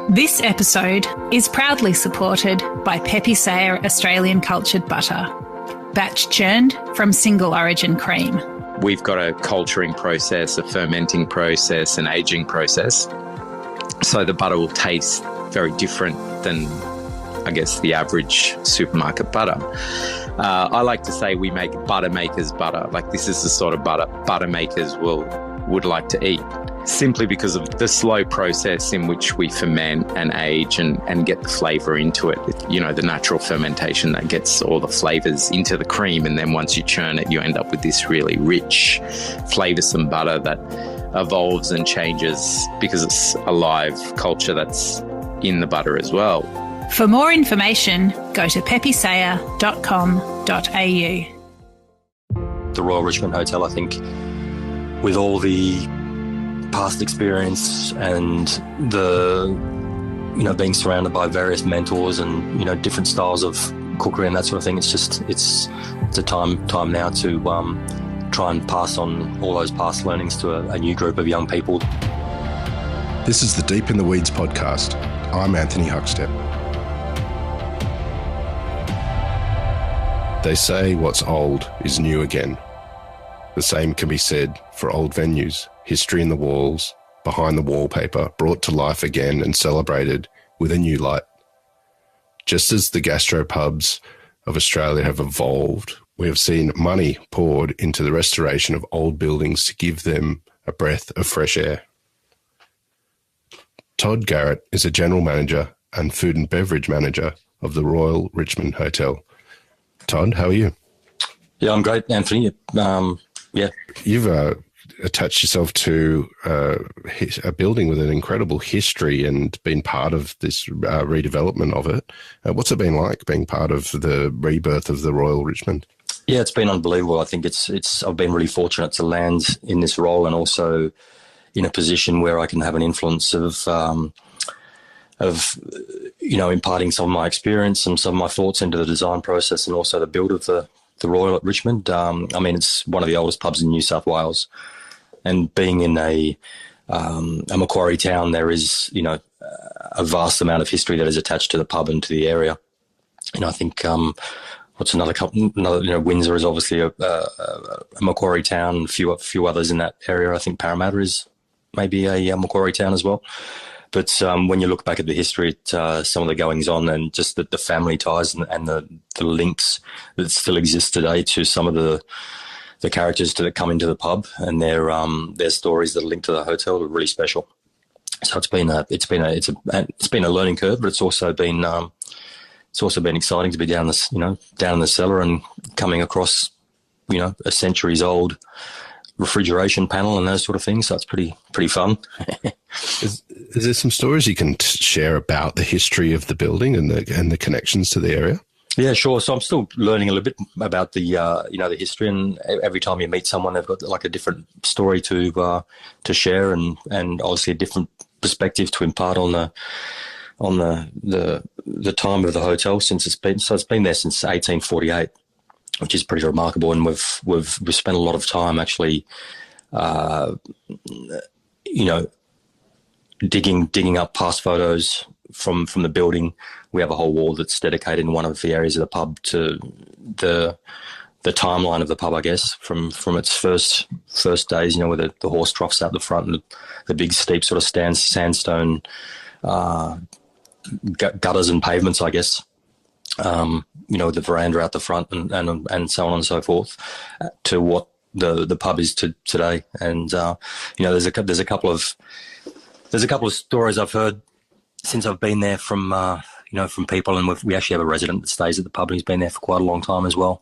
This episode is proudly supported by Pepe Sayer Australian Cultured Butter, batch churned from single origin cream. We've got a culturing process, a fermenting process, an aging process. So the butter will taste very different than, I guess, the average supermarket butter. I like to say we make butter makers butter. Like, this is the sort of butter makers would like to eat, simply because of the slow process in which we ferment and age and get the flavour into it. You know, the natural fermentation that gets all the flavours into the cream, and then once you churn it, you end up with this really rich, flavoursome butter that evolves and changes because it's a live culture that's in the butter as well. For more information, go to pepesayer.com.au. The Royal Richmond Hotel, I think, with all the past experience and the, being surrounded by various mentors and, different styles of cookery and that sort of thing, it's a time now to try and pass on all those past learnings to a new group of young people. This is the Deep in the Weeds podcast. I'm Anthony Huckstep. They say what's old is new again. The same can be said for old venues, history in the walls, behind the wallpaper, brought to life again and celebrated with a new light. Just as the gastropubs of Australia have evolved, we have seen money poured into the restoration of old buildings to give them a breath of fresh air. Todd Garratt is a general manager and food and beverage manager of the Royal Richmond Hotel. Todd, how are you? Yeah, I'm great, Anthony. You've attached yourself to a building with an incredible history and been part of this redevelopment of it. What's it been like being part of the rebirth of the Royal Richmond? Yeah, it's been unbelievable. I think I've been really fortunate to land in this role and also in a position where I can have an influence of imparting some of my experience and some of my thoughts into the design process and also the build of the Royal at Richmond. It's one of the oldest pubs in New South Wales, and being in a Macquarie town, there is a vast amount of history that is attached to the pub and to the area. I think Windsor is obviously a Macquarie town. A few others in that area. I think Parramatta is maybe a Macquarie town as well. But when you look back at the history, some of the goings on and just the family ties and the links that still exist today to some of the characters that come into the pub and their stories that are linked to the hotel are really special. So it's been a learning curve, but it's also been exciting to be down in the cellar and coming across a centuries old refrigeration panel and those sort of things. So it's pretty fun. Is there some stories you can share about the history of the building and the connections to the area? Yeah, sure. So I'm still learning a little bit about the the history, and every time you meet someone, they've got like a different story to share, and obviously a different perspective to impart on the time of the hotel since it's been there since 1848. Which is pretty remarkable, and we've spent a lot of time actually, digging up past photos from the building. We have a whole wall that's dedicated in one of the areas of the pub to the timeline of the pub, I guess, from its first days. Where the horse troughs out the front and the big steep sort of sandstone gutters and pavements, I guess. The veranda out the front and so on and so forth, to what the pub is to today. And there's a couple of stories I've heard since I've been there from people, and we actually have a resident that stays at the pub and he's been there for quite a long time as well.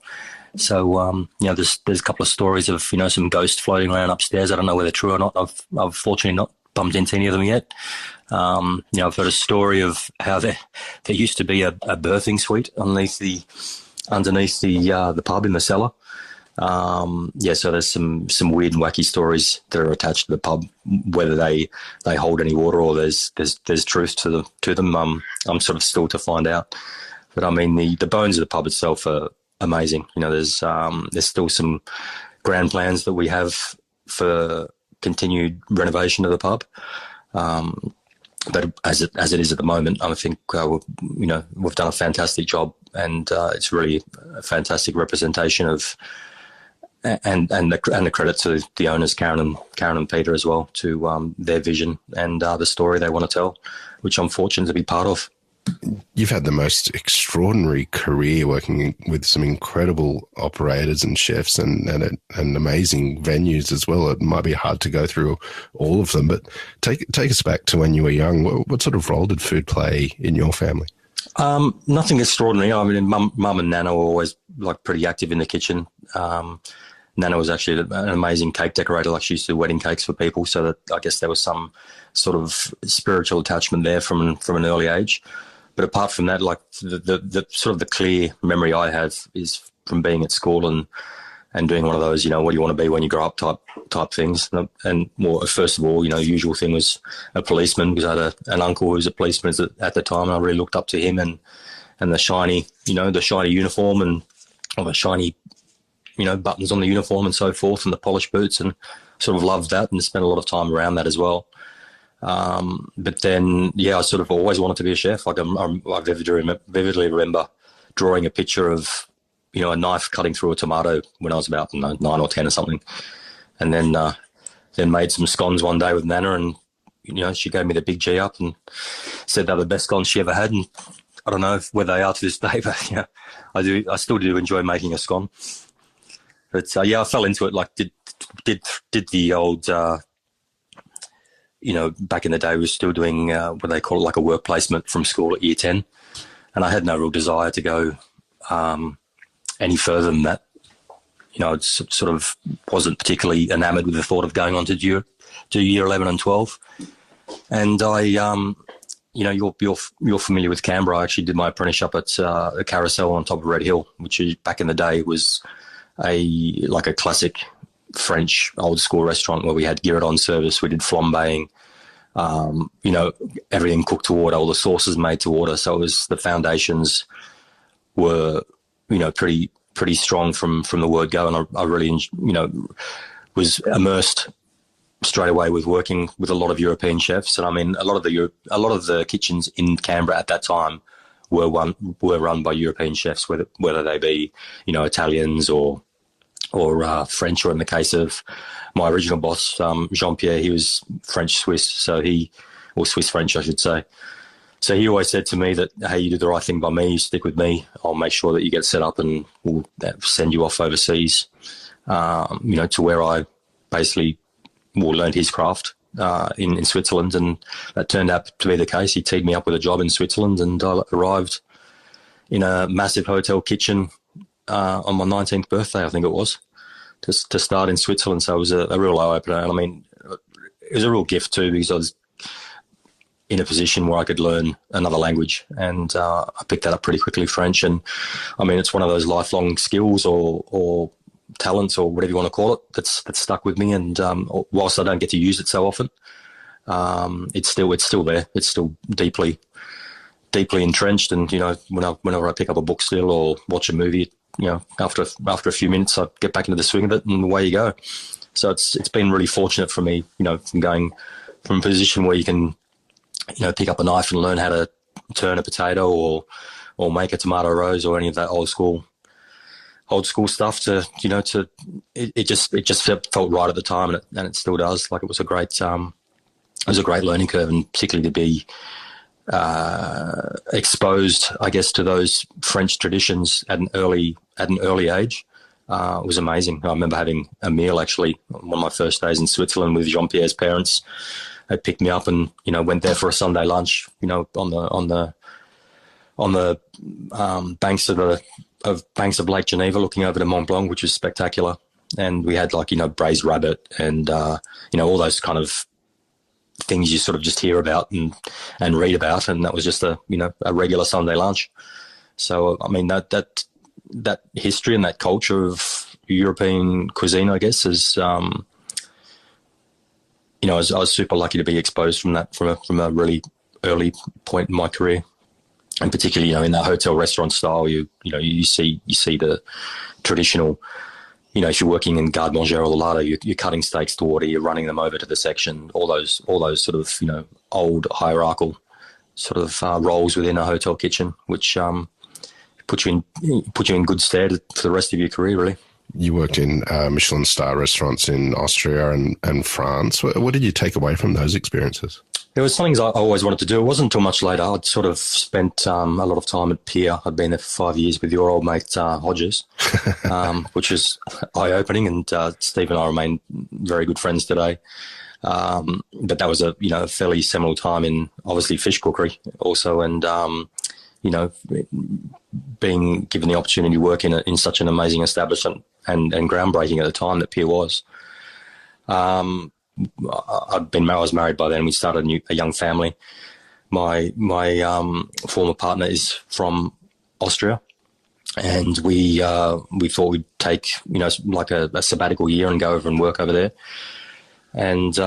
So there's a couple of stories of some ghosts floating around upstairs. I don't know whether they're true or not. I've fortunately not bumped into any of them yet. I've heard a story of how there used to be a birthing suite underneath the pub in the cellar. So there's some weird and wacky stories that are attached to the pub. Whether they hold any water or there's truth to them, I'm sort of still to find out. But I mean, the bones of the pub itself are amazing. There's still some grand plans that we have for continued renovation of the pub. but as it is at the moment, I think we've done a fantastic job, and it's really a fantastic representation of, and the credit to the owners, Karen and Peter as well, to their vision and the story they want to tell, which I'm fortunate to be part of. You've had the most extraordinary career working with some incredible operators and chefs and amazing venues as well. It might be hard to go through all of them, but take us back to when you were young. What sort of role did food play in your family? Nothing extraordinary. I mean, Mum and Nana were always like pretty active in the kitchen. Nana was actually an amazing cake decorator. Like, she used to do wedding cakes for people, so that I guess there was some sort of spiritual attachment there from an early age. But apart from that, like the sort of the clear memory I have is from being at school and doing one of those, what do you want to be when you grow up type things. And more, first of all, the usual thing was a policeman, because I had an uncle who was a policeman at the time, and I really looked up to him and the shiny uniform and all the shiny, buttons on the uniform and so forth, and the polished boots, and sort of loved that and spent a lot of time around that as well. But then, I sort of always wanted to be a chef. Like, I vividly remember drawing a picture of, a knife cutting through a tomato when I was about 9 or 10 or something. And then made some scones one day with Nana, and, she gave me the big G up and said they were the best scones she ever had. And I don't know where they are to this day, but I still do enjoy making a scone. But I fell into it. Like, did the old, back in the day, we were still doing what they call it, like a work placement from school at year 10. And I had no real desire to go any further than that. I sort of wasn't particularly enamoured with the thought of going on to year 11 and 12. And I, you're familiar with Canberra. I actually did my apprenticeship at a carousel on top of Red Hill, which back in the day was a classic French old school restaurant where we had Garratt service. We did flambeing, everything cooked to order, all the sauces made to order. So the foundations were, pretty strong from the word go. And I really, was immersed straight away with working with a lot of European chefs. And I mean, a lot of the kitchens in Canberra at that time were run by European chefs, whether they be, Italians or French, or in the case of my original boss, Jean-Pierre, he was French-Swiss, or Swiss-French, I should say. So he always said to me that, hey, you do the right thing by me, you stick with me, I'll make sure that you get set up and we'll send you off overseas, to where I basically learned his craft in Switzerland. And that turned out to be the case. He teed me up with a job in Switzerland, and I arrived in a massive hotel kitchen on my 19th birthday, I think it was, to start in Switzerland. So it was a real eye-opener. And I mean, it was a real gift too, because I was in a position where I could learn another language, and I picked that up pretty quickly, French. And I mean, it's one of those lifelong skills or talents, or whatever you want to call it, that's stuck with me. And whilst I don't get to use it so often, it's still there. It's still deeply entrenched. And whenever I pick up a book still or watch a movie, after a few minutes, I get back into the swing of it, and away you go. So it's been really fortunate for me, from going from a position where you can, pick up a knife and learn how to turn a potato or make a tomato rose or any of that old school stuff to it just felt right at the time, and it still does. Like, it was a great learning curve, and particularly to be exposed, I guess, to those French traditions at an early age was amazing. I remember having a meal, actually, on one of my first days in Switzerland with Jean-Pierre's parents. They picked me up and, went there for a Sunday lunch, on the banks of Lake Geneva, looking over to Mont Blanc, which was spectacular. And we had braised rabbit and, all those kind of things you sort of just hear about and read about. And that was just a regular Sunday lunch. So, I mean, that history and that culture of European cuisine, I guess, is, I was super lucky to be exposed from that from a really early point in my career, and particularly in that hotel restaurant style, you see the traditional if you're working in garde manger or the larder, you're cutting steaks to order, you're running them over to the section, all those sort of, old hierarchical sort of roles within a hotel kitchen, which put you in good stead for the rest of your career, really. You worked in Michelin star restaurants in Austria and France. What did you take away from those experiences? There was something I always wanted to do. It wasn't until much later. I'd sort of spent a lot of time at Pier. I'd been there for 5 years with your old mate Hodges, which was eye-opening, and Steve and I remain very good friends today. But that was a fairly seminal time in obviously fish cookery also, and being given the opportunity to work in such an amazing establishment and groundbreaking at the time that Pier was. I was married by then. We started a young family. My former partner is from Austria, and we thought we'd take like a sabbatical year and go over and work over there. And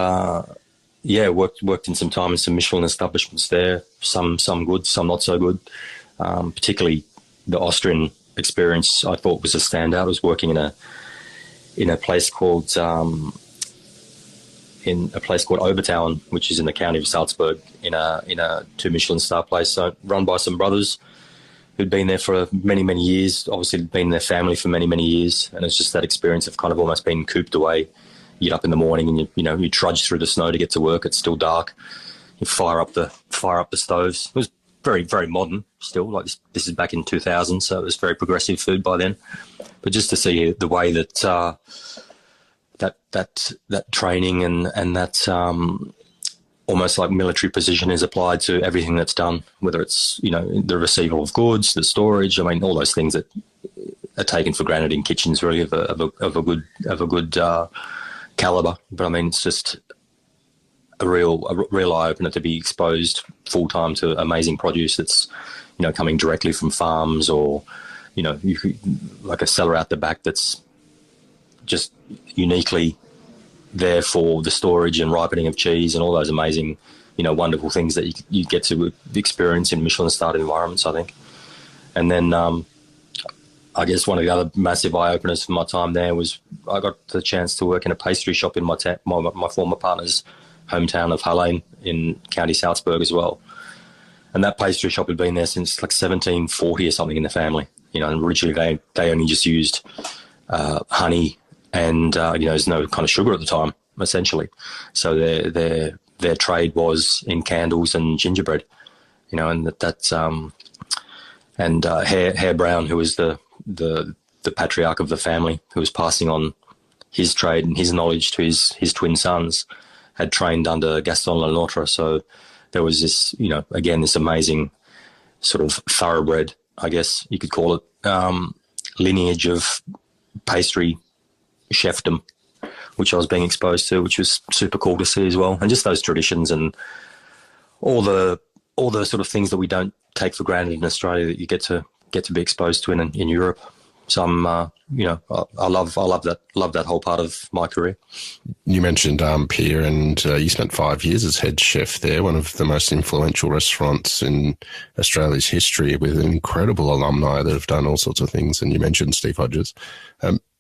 worked in some time in some Michelin establishments there. Some good, some not so good. Particularly the Austrian experience, I thought was a standout. I was working in a place called Obertauern, which is in the county of Salzburg, in a 2 Michelin star place, so run by some brothers who'd been there for many, many years. Obviously, been in their family for many, many years, and it's just that experience of kind of almost being cooped away. You get up in the morning and you trudge through the snow to get to work. It's still dark. You fire up the stoves. It was very, very modern still. Like this is back in 2000, so it was very progressive food by then. But just to see the way that that training and that almost like military precision is applied to everything that's done, whether it's the receival of goods, the storage. I mean, all those things that are taken for granted in kitchens, really of a good caliber. But I mean, it's just a real eye opener to be exposed full time to amazing produce that's coming directly from farms, or like a cellar out the back that's just uniquely there for the storage and ripening of cheese and all those amazing wonderful things that you get to experience in Michelin starred environments, I think. And then I guess one of the other massive eye-openers for my time there was I got the chance to work in a pastry shop in my former partner's hometown of Hallein in County Salzburg as well. And that pastry shop had been there since like 1740 or something in the family. And originally they only just used honey and, there's no kind of sugar at the time, essentially. So their trade was in candles and gingerbread, and and Herr Brown, who was the patriarch of the family, who was passing on his trade and his knowledge to his twin sons, had trained under Gaston Lenôtre. So there was this, again, this amazing sort of thoroughbred, I guess you could call it, lineage of pastry chefdom, which I was being exposed to, which was super cool to see as well. And just those traditions and all the sort of things that we don't take for granted in Australia that you get to be exposed to in Europe. So I'm, I love that whole part of my career. You mentioned Pier, and you spent 5 years as head chef there, one of the most influential restaurants in Australia's history, with incredible alumni that have done all sorts of things. And you mentioned Steve Hodges.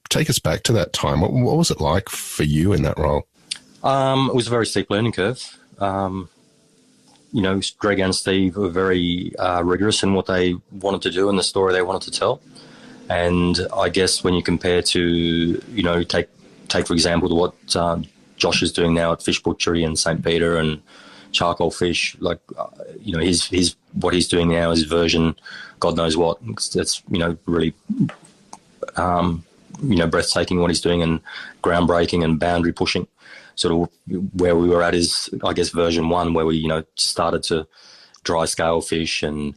Take us back to that time. What was it like for you in that role? It was a very steep learning curve. Greg and Steve were very rigorous in what they wanted to do and the story they wanted to tell. And I guess when you compare to, take for example, to what Josh is doing now at Fish Butchery in St. Peter and Charcoal Fish, like, his what he's doing now is version, God knows what. It's really, breathtaking what he's doing and groundbreaking and boundary pushing. Sort of where we were at is, I guess, version 1, where we, started to dry scale fish and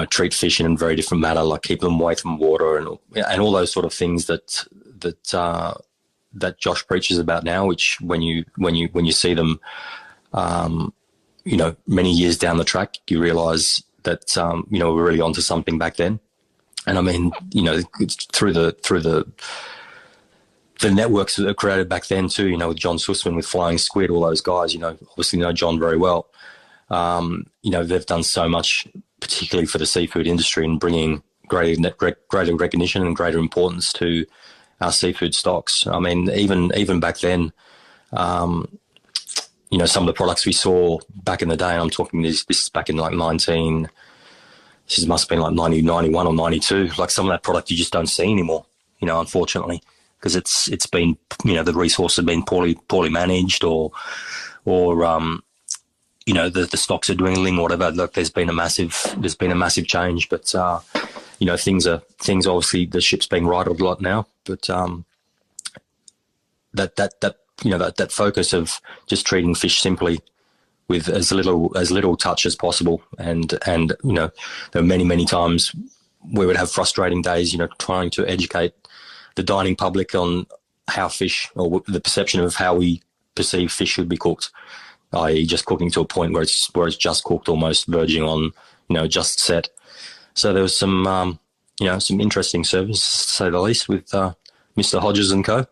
treat fish in a very different manner, like keep them away from water and all those sort of things that Josh preaches about now. Which when you see them, many years down the track, you realise that we're really onto something back then. And I mean, through the networks that were created back then too, with John Sussman, with Flying Squid, all those guys, obviously know John very well. They've done so much, particularly for the seafood industry, and bringing greater recognition and greater importance to our seafood stocks. I mean, even back then, some of the products we saw back in the day, and I'm talking this is back in like this must have been like 90, 91 or 92. Like some of that product you just don't see anymore, unfortunately, because it's been, the resources have been poorly managed or the stocks are dwindling or whatever. Look, there's been a massive change, but things obviously, the ship's being righted a lot now, but that focus of just treating fish simply with as little touch as possible, and there were many times we would have frustrating days, trying to educate the dining public on how fish, or the perception of how we perceive fish should be cooked, i.e. just cooking to a point where it's just cooked, almost verging on just set. So there was some interesting service, to say the least, with Mr. Hodges and Co.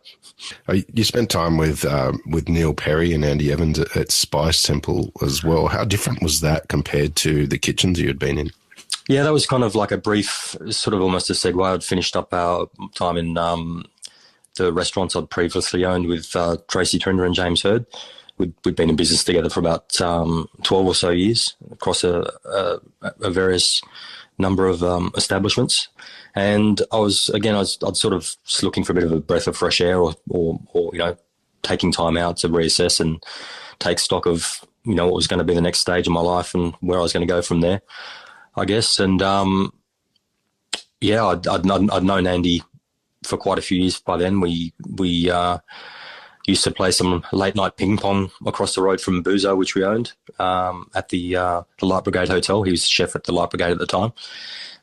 You spent time with Neil Perry and Andy Evans at Spice Temple as well. How different was that compared to the kitchens you had been in? Yeah, that was kind of like a brief, sort of almost a segue. I'd finished up our time in the restaurants I'd previously owned with Tracy Trinder and James Hurd. We'd been in business together for about 12 or so years across a various number of establishments. And I'd sort of just looking for a bit of a breath of fresh air or taking time out to reassess and take stock of, what was going to be the next stage of my life and where I was going to go from there, I guess. And, I'd known Andy for quite a few years by then. We used to play some late night ping pong across the road from Buzo, which we owned, at the Light Brigade Hotel. He was chef at the Light Brigade at the time.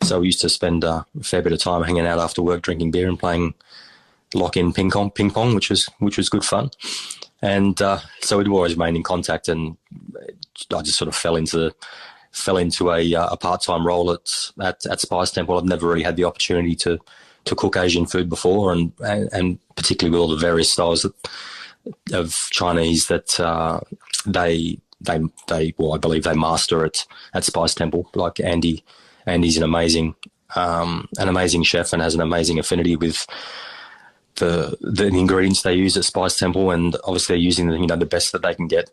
So we used to spend a fair bit of time hanging out after work, drinking beer and playing lock-in ping pong, which was good fun. And so we'd always remained in contact, and I just sort of fell into a part-time role at Spice Temple. I've never really had the opportunity to cook Asian food before, and particularly with all the various styles of Chinese that I believe they master at Spice Temple. Like Andy's an amazing chef and has an amazing affinity with the ingredients they use at Spice Temple, and obviously they're using the best that they can get.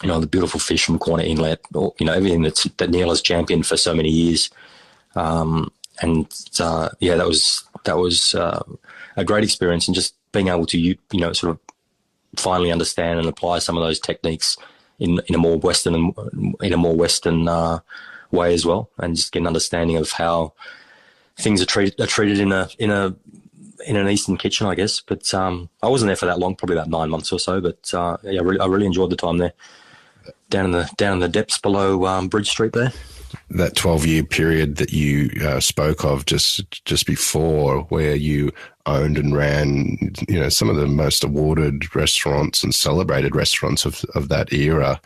The beautiful fish from Corner Inlet, or everything that Neil has championed for so many years. That was a great experience, and just being able to sort of finally understand and apply some of those techniques in a more Western way as well, and just get an understanding of how things are treated in an Eastern kitchen, I guess. But I wasn't there for that long, probably about 9 months or so. But I really enjoyed the time there, down in the depths below Bridge Street there. That 12-year period that you spoke of just before, where you owned and ran, some of the most awarded restaurants and celebrated restaurants of that era,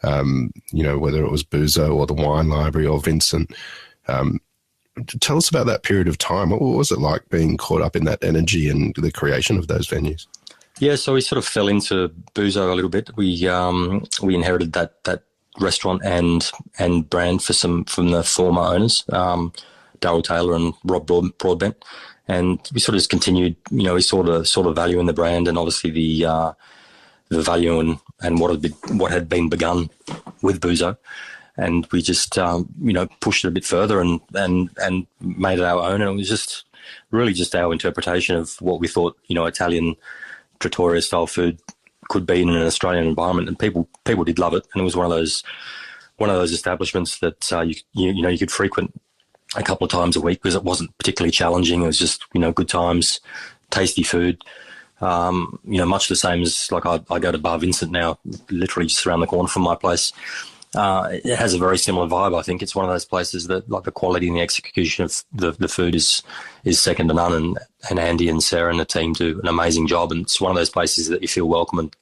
whether it was Buzo or the Wine Library or Vincent. Tell us about that period of time. What was it like being caught up in that energy and the creation of those venues? Yeah, so we sort of fell into Buzo a little bit. We inherited that restaurant and brand from the former owners, Darryl Taylor and Rob Broadbent, and we sort of just continued. We saw the sort of value in the brand, and obviously the value and what had been begun with Buzo, and we just pushed it a bit further and made it our own. And it was just really just our interpretation of what we thought Italian trattoria style food could be in an Australian environment, and people did love it. And it was one of those establishments that you could frequent a couple of times a week, because it wasn't particularly challenging. It was just good times, tasty food. Much the same as like I go to Bar Vincent now, literally just around the corner from my place. It has a very similar vibe. I think it's one of those places that, like, the quality and the execution of the food is second to none, and Andy and Sarah and the team do an amazing job. And it's one of those places that you feel welcome and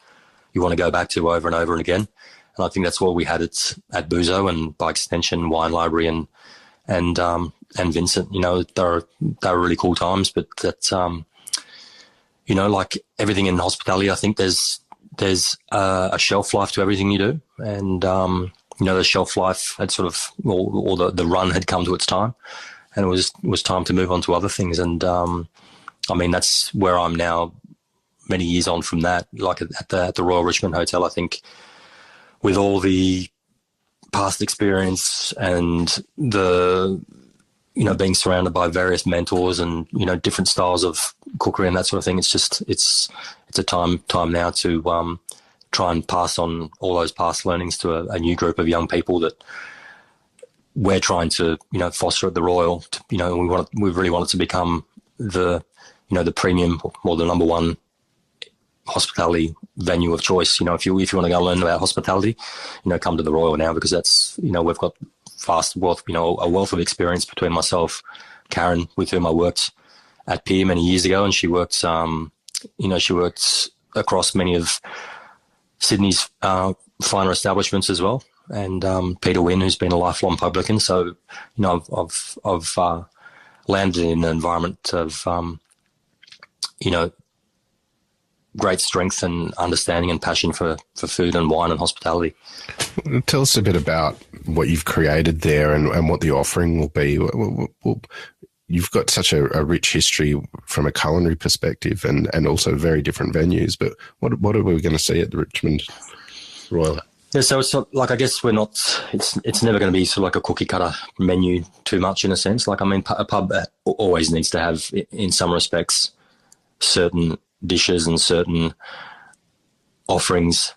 you want to go back to over and over and again. And I think that's what we had at Buzo, and by extension Wine Library and Vincent. They were really cool times, but that's like everything in hospitality, I think there's a shelf life to everything you do, and the shelf life had sort of, or the run had come to its time, and it was time to move on to other things. And I mean, that's where I'm now, many years on from that. Like at the Royal Richmond Hotel, I think with all the past experience and the, being surrounded by various mentors and, different styles of cookery and that sort of thing, it's a time now to try and pass on all those past learnings to a new group of young people that we're trying to, foster at the Royal. We really want it to become the premium or the number one hospitality venue of choice. If you want to go learn about hospitality, come to the Royal now, because that's, we've got a wealth of experience between myself, Karen, with whom I worked at Pier many years ago, and she works, she works across many of Sydney's finer establishments as well, and Peter Wynn, who's been a lifelong publican. So, I've landed in an environment of, great strength and understanding and passion for food and wine and hospitality. Tell us a bit about what you've created there and what the offering will be. You've got such a rich history from a culinary perspective and also very different venues, but what are we going to see at the Richmond Royal? Yeah, so it's not like, I guess we're not, it's never going to be sort of like a cookie cutter menu too much, in a sense. Like, I mean, a pub always needs to have, in some respects, certain dishes and certain offerings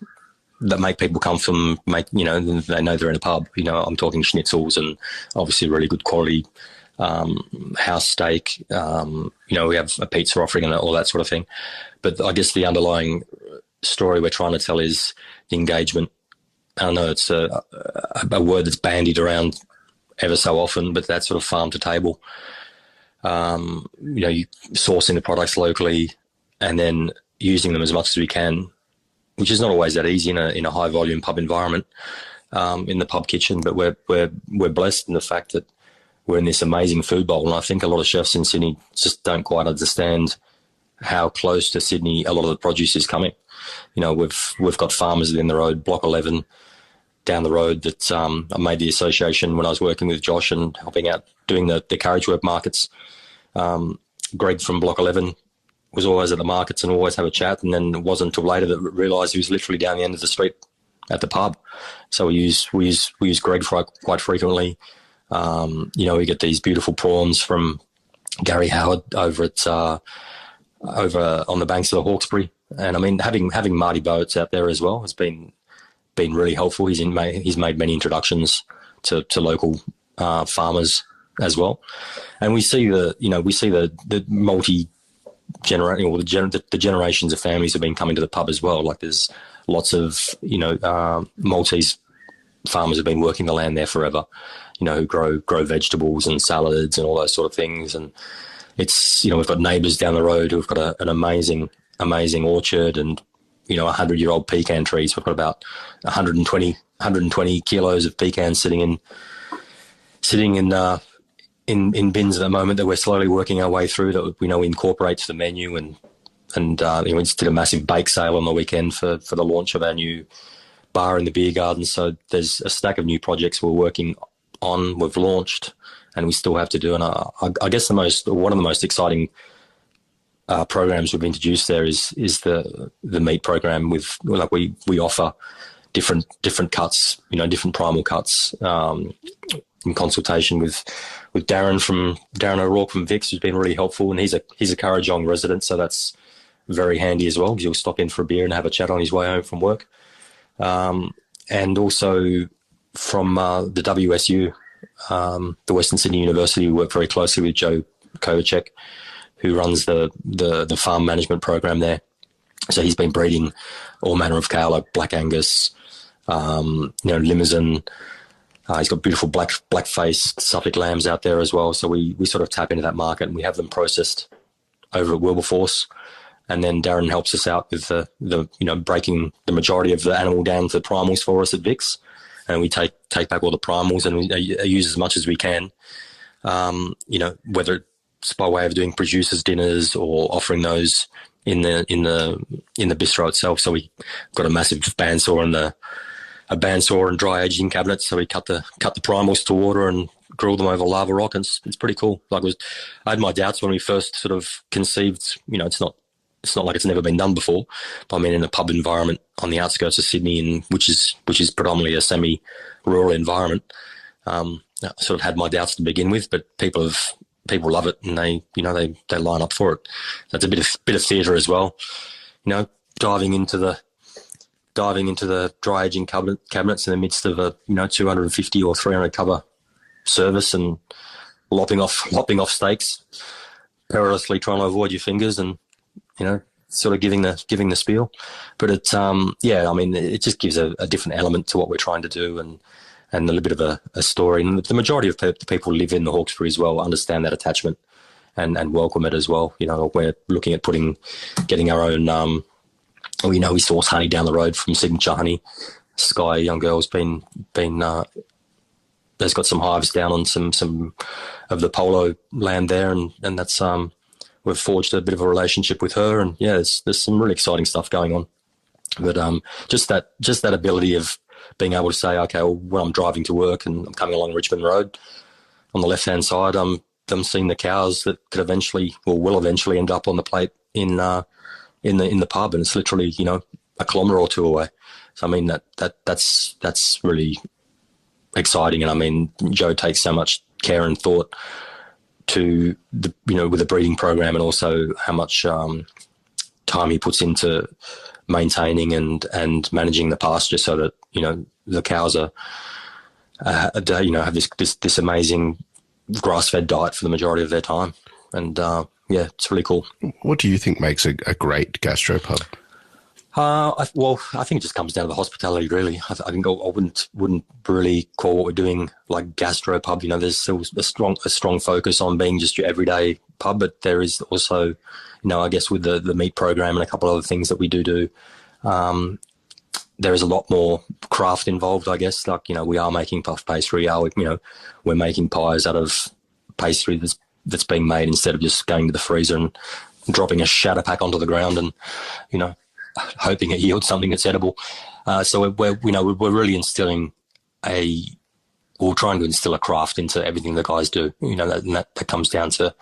that make people come from, they know they're in a pub. I'm talking schnitzels and obviously really good quality house steak. We have a pizza offering and all that sort of thing. But I guess the underlying story we're trying to tell is the engagement. I know it's a word that's bandied around ever so often, but that sort of farm to table. You sourcing the products locally and then using them as much as we can, which is not always that easy in a high volume pub environment, in the pub kitchen. But we're blessed in the fact that we're in this amazing food bowl, and I think a lot of chefs in Sydney just don't quite understand how close to Sydney a lot of the produce is coming. We've got farmers in the road, Block 11 down the road, that I made the association when I was working with Josh and helping out doing the carriage work markets. Greg from Block 11 was always at the markets and always have a chat, and then it wasn't until later that we realised he was literally down the end of the street at the pub. So we use Greg quite frequently. We get these beautiful prawns from Gary Howard over on the banks of the Hawkesbury, and I mean having Marty Boats out there as well has been really helpful. He's made many introductions to local farmers as well, and we see the multi generating, or the generations of families have been coming to the pub as well. Like, there's lots of Maltese farmers have been working the land there forever, who grow vegetables and salads and all those sort of things. And it's, we've got neighbours down the road who've got an amazing orchard and 100-year-old pecan trees. We've got about 120 kilos of pecans sitting in bins at the moment that we're slowly working our way through, that we incorporate to the menu. And we just did a massive bake sale on the weekend for the launch of our new bar in the beer garden. So there's a stack of new projects we're working on, we've launched, and we still have to do. And I guess one of the most exciting programs we've introduced there is the meat program. We offer different cuts, different primal cuts, in consultation with Darren O'Rourke from Vix, who's been really helpful, and he's a Currajong resident, so that's very handy as well, because he'll stop in for a beer and have a chat on his way home from work. And also from the WSU, the Western Sydney University, we work very closely with Joe Kovacek, who runs the farm management program there. So he's been breeding all manner of cow, like Black Angus, Limousin. He's got beautiful black-faced Suffolk lambs out there as well. So we sort of tap into that market, and we have them processed over at Wilberforce. And then Darren helps us out with the breaking the majority of the animal down to primals for us at Vix. And we take back all the primals and we use as much as we can, whether it's by way of doing producers' dinners or offering those in the bistro itself. So we got a massive bandsaw a bandsaw and dry aging cabinets. So we cut the primals to order and grill them over lava rock, and it's pretty cool. I had my doubts when we first sort of conceived. It's not like it's never been done before. But I mean, in a pub environment on the outskirts of Sydney, and which is predominantly a semi-rural environment, I sort of had my doubts to begin with. But people love it, and they line up for it. So it's a bit of theatre as well. Diving into the dry aging cabinets in the midst of a 250 or 300 cover service, and lopping off steaks, perilously trying to avoid your fingers, and sort of giving the spiel. But it's it just gives a different element to what we're trying to do, and a little bit of a story. And the majority of the people who live in the Hawkesbury as well understand that attachment and welcome it as well. We're looking at getting our own. We source honey down the road from Signature Honey. Sky, young girl's been there's got some hives down on some of the polo land there, and that's we've forged a bit of a relationship with her, and there's some really exciting stuff going on. But just that ability of being able to say, okay, well, when I'm driving to work and I'm coming along Richmond Road, on the left hand side, I'm seeing the cows that could eventually or will eventually end up on the plate in the pub, and it's literally a kilometre or two away. So I mean that's really exciting, and I mean Joe takes so much care and thought to with the breeding program, and also how much time he puts into maintaining and managing the pasture, so that the cows are have this amazing grass-fed diet for the majority of their time, and it's really cool. What do you think makes a great gastropub? I think it just comes down to the hospitality, really. I think I wouldn't really call what we're doing like gastropub. There's still a strong focus on being just your everyday pub, but there is also, I guess with the meat program and a couple of other things that we do, there is a lot more craft involved, I guess. Like, we are making puff pastry. We're making pies out of pastry that's being made, instead of just going to the freezer and dropping a shatter pack onto the ground and, hoping it yields something that's edible. So we're really trying to instill a craft into everything the guys do. That comes down to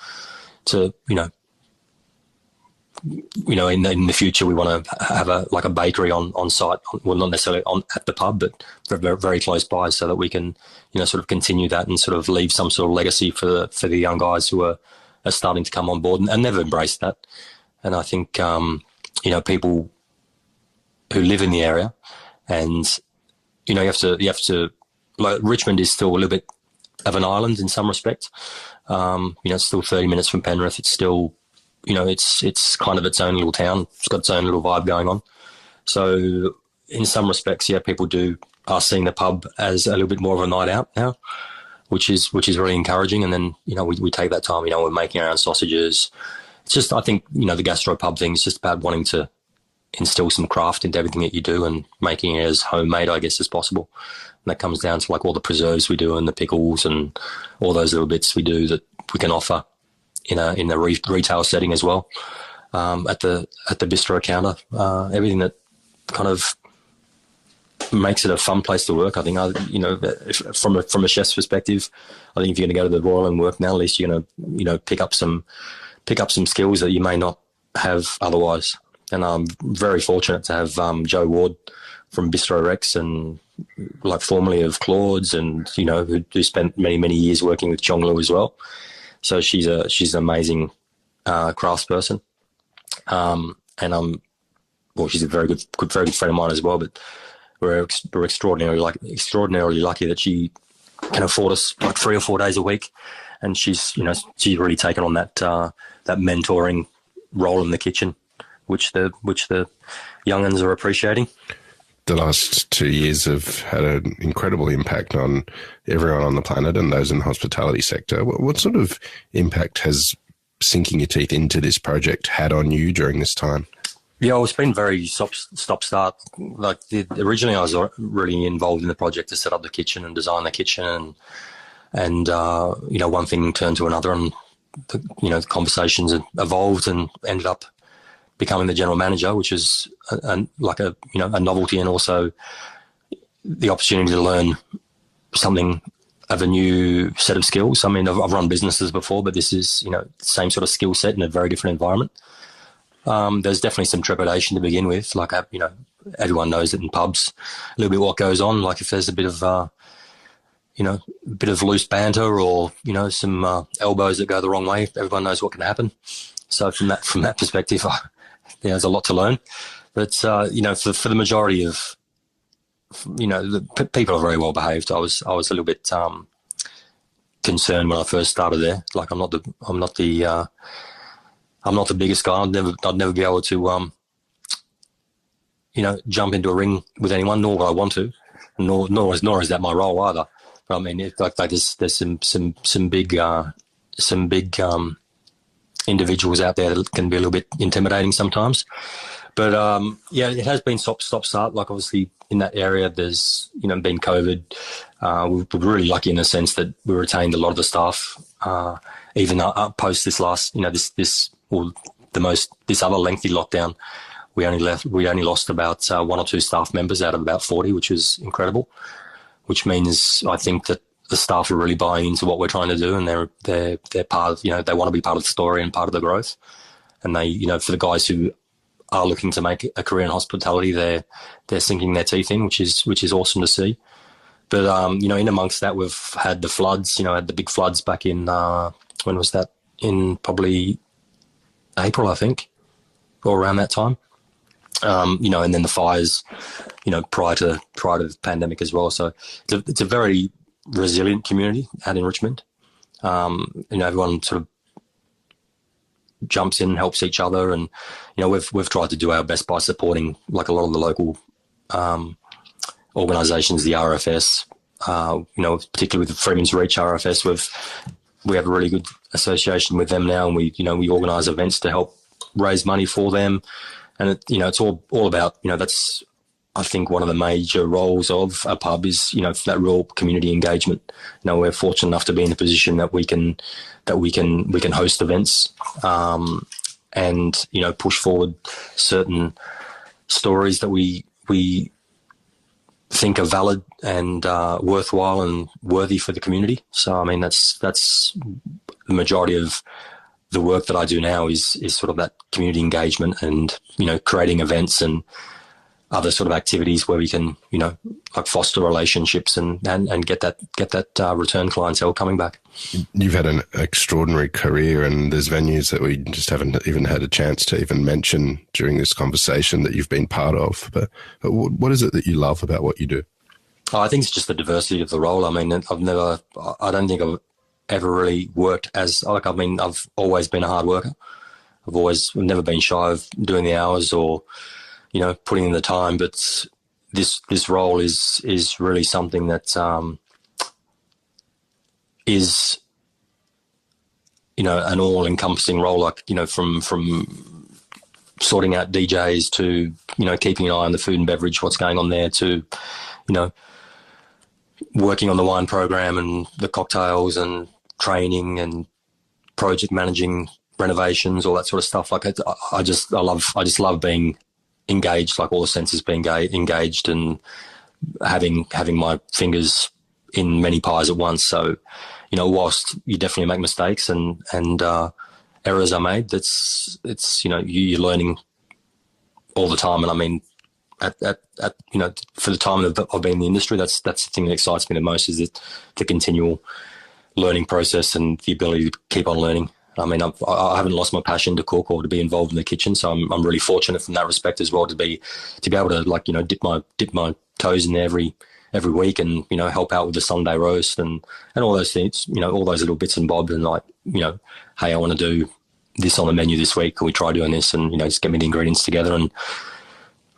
in the future we want to have a bakery on site. Well, not necessarily at the pub, but very, very close by, so that we can sort of continue that and sort of leave some sort of legacy for the young guys who are starting to come on board, and they've embraced that. And I think people who live in the area, and you have to like, Richmond is still a little bit of an island in some respects. It's still 30 minutes from Penrith. It's still it's kind of its own little town. It's got its own little vibe going on. So in some respects, people are seeing the pub as a little bit more of a night out now, which is really encouraging. And then we take that time. We're making our own sausages. It's just, I think the gastropub thing is just about wanting to instill some craft into everything that you do and making it as homemade, I guess, as possible. And that comes down to like all the preserves we do and the pickles and all those little bits we do that we can offer in a retail setting as well, at the bistro counter. Everything that kind of makes it a fun place to work. I think from a chef's perspective, I think if you're going to go to the Royal and work now, at least you're going to pick up some skills that you may not have otherwise. And I'm very fortunate to have Jo Ward from Bistro Rex, and like formerly of Claude's, and who spent many years working with Chonglu as well. So she's an amazing craftsperson, and she's a very good friend of mine as well. But we're extraordinarily lucky that she can afford us like 3 or 4 days a week, and she's really taken on that mentoring role in the kitchen, which the young'uns are appreciating. The last 2 years have had an incredible impact on everyone on the planet and those in the hospitality sector. What sort of impact has sinking your teeth into this project had on you during this time? Yeah, well, it's been very stop-start. Like originally, I was really involved in the project to set up the kitchen and design the kitchen, and one thing turned to another, and the conversations evolved and ended up becoming the general manager, which is a novelty, and also the opportunity to learn something of a new set of skills. I mean, I've run businesses before, but this is, the same sort of skill set in a very different environment. There's definitely some trepidation to begin with. Like, everyone knows that in pubs, a little bit what goes on. Like if there's a bit of, a bit of loose banter or, some elbows that go the wrong way, everyone knows what can happen. So from that perspective, there's a lot to learn. But, for the majority of, the people are very well behaved. I was a little bit concerned when I first started there. Like I'm not the biggest guy. I'd never be able to jump into a ring with anyone, nor would I want to, nor is that my role either. But I mean, there's some big individuals out there that can be a little bit intimidating sometimes. But it has been stop-start. Like obviously in that area, there's been COVID. We're really lucky in the sense that we retained a lot of the staff, even post this last, this other lengthy lockdown. We only lost about 1 or 2 staff members out of about 40, which is incredible. Which means I think that the staff are really buying into what we're trying to do, and they're part of, they want to be part of the story and part of the growth. And they, for the guys who are looking to make a career in hospitality, they're sinking their teeth in, which is awesome to see. But in amongst that, we've had the floods. Had the big floods back in when was that? In probably April, I think, or around that time. And then the fires, prior to the pandemic as well. So it's a very resilient community out in Richmond. Everyone sort of jumps in and helps each other, and we've tried to do our best by supporting like a lot of the local organisations, the RFS, particularly with the Freeman's Reach RFS. We have a really good association with them now, and we organise events to help raise money for them, and it's all about that's I think one of the major roles of a pub is that real community engagement. We're fortunate enough to be in a position that we can host events and push forward certain stories that we think are valid and worthwhile and worthy for the community. So I mean that's the majority of the work that I do now is sort of that community engagement and creating events and other sort of activities where we can, like foster relationships and get that return clientele coming back. You've had an extraordinary career, and there's venues that we just haven't even had a chance to even mention during this conversation that you've been part of. But what is it that you love about what you do? I think it's just the diversity of the role. I mean, I don't think I've ever really worked I've always been a hard worker. I've never been shy of doing the hours or putting in the time, but this role is really something that is an all-encompassing role. Like from sorting out DJs to keeping an eye on the food and beverage, what's going on there, to working on the wine program and the cocktails and training and project managing renovations, all that sort of stuff. Like I just love being engaged, like all the senses being engaged and having my fingers in many pies at once. So, whilst you definitely make mistakes and errors are made, you're learning all the time. And I mean, at for the time that I've been in the industry, that's the thing that excites me the most, is the continual learning process and the ability to keep on learning. I mean, I haven't lost my passion to cook or to be involved in the kitchen, so I'm really fortunate from that respect as well to be able to dip my toes in there every week and help out with the Sunday roast and all those things, all those little bits and bobs, and hey, I want to do this on the menu this week. Can we try doing this? And just get me the ingredients together, and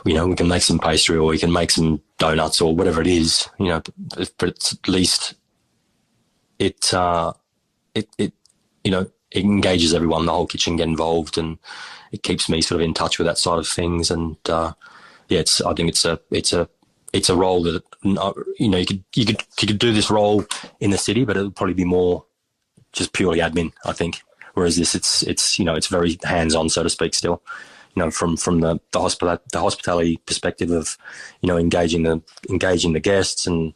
we can make some pastry or we can make some donuts or whatever it is. But it's at least it engages everyone, the whole kitchen get involved, and it keeps me sort of in touch with that side of things. And I think it's a role that you could do this role in the city, but it would probably be more just purely admin, I think. Whereas this, it's very hands on, so to speak. Still, from the hospitality perspective of, engaging the guests and,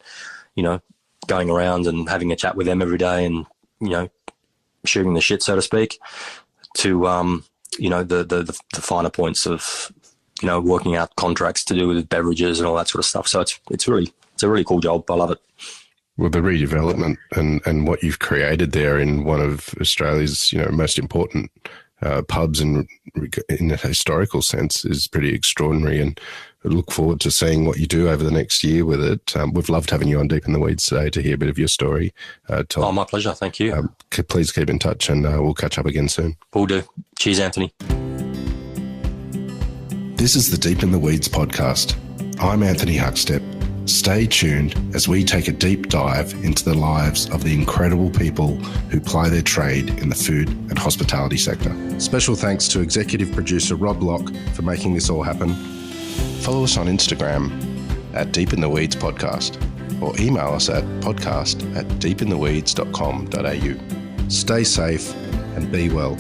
going around and having a chat with them every day and, shooting the shit, so to speak, to, the finer points of, working out contracts to do with beverages and all that sort of stuff. So it's a really cool job. I love it. Well, the redevelopment and what you've created there in one of Australia's, most important pubs in a historical sense is pretty extraordinary, and I look forward to seeing what you do over the next year with it. We've loved having you on Deep in the Weeds today to hear a bit of your story, Todd. Oh, my pleasure. Thank you. Please keep in touch, and we'll catch up again soon. Will do. Cheers, Anthony. This is the Deep in the Weeds podcast. I'm Anthony Huckstep. Stay tuned as we take a deep dive into the lives of the incredible people who ply their trade in the food and hospitality sector. Special thanks to executive producer Rob Locke for making this all happen. Follow us on Instagram at Deep in the Weeds Podcast, or email us at podcast@deepintheweeds.com.au. Stay safe and be well.